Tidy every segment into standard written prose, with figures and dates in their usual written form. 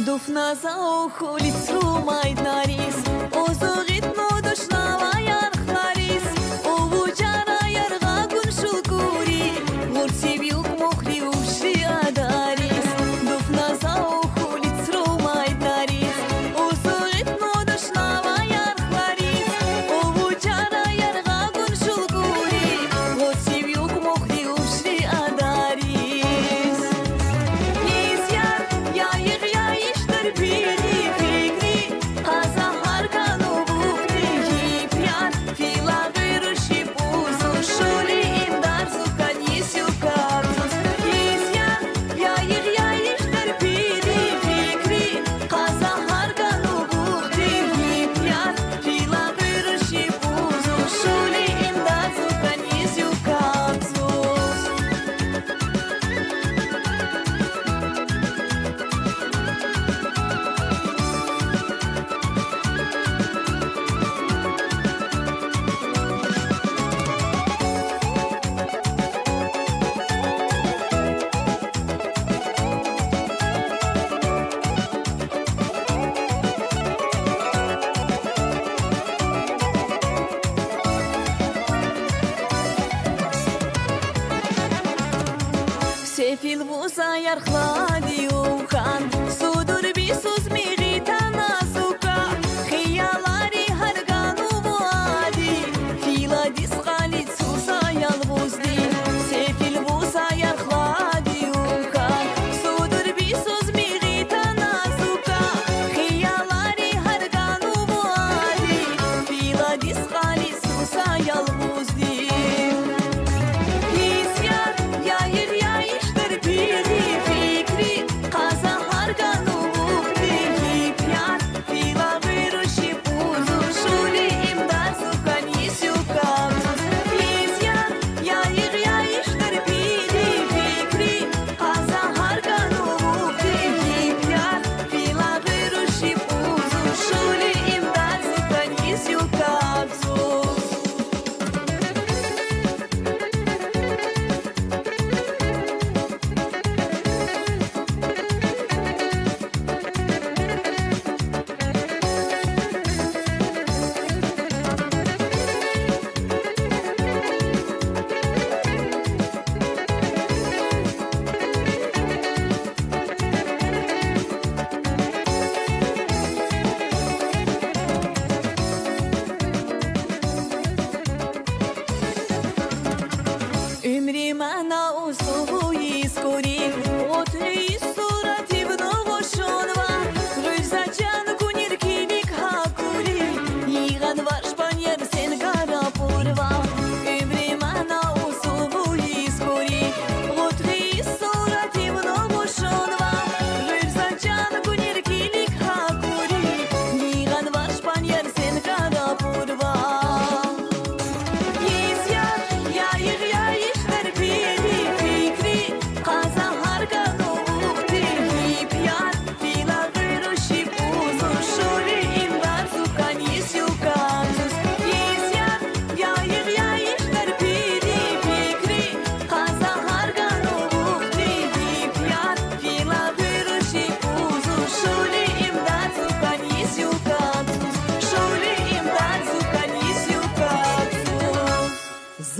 Dufna za okolicu Majdaris, ozorit modoshnava yarkhlaris, ovujana yargagun shulkuri, gursi byuk mokhri ushri adaris. Dufna za okolicu Majdaris, ozorit modoshnava yarkhlaris, ovujana yargagun shulkuri, gursi byuk mokhri ushri adaris. Sefil vuza yarkladi ukan, sudur bisuz miğita nasuka, khiyalari harganu vuadi, filadis galit susa yalvuzdi. Sefil vuza yarkladi ukan, sudur bisuz miğita nasuka, khiyalari harganu vuadi, filadis galit susa yalvuzdi. Ümri mana usuhu iskuri, otri surati vnovoshonva, Rüzacan kunir kilik hakuri, Yigan var şpanyer sen karapurva. Ümri mana usuhu iskuri, otri surati vnovoshonva, Rüzacan kunir kilik hakuri, Yigan var şpanyer sen karapurva.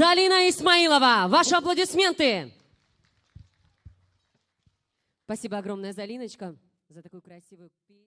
Залина Исмаилова, ваши аплодисменты. Спасибо огромное, Залиночка, за такую красивую песню.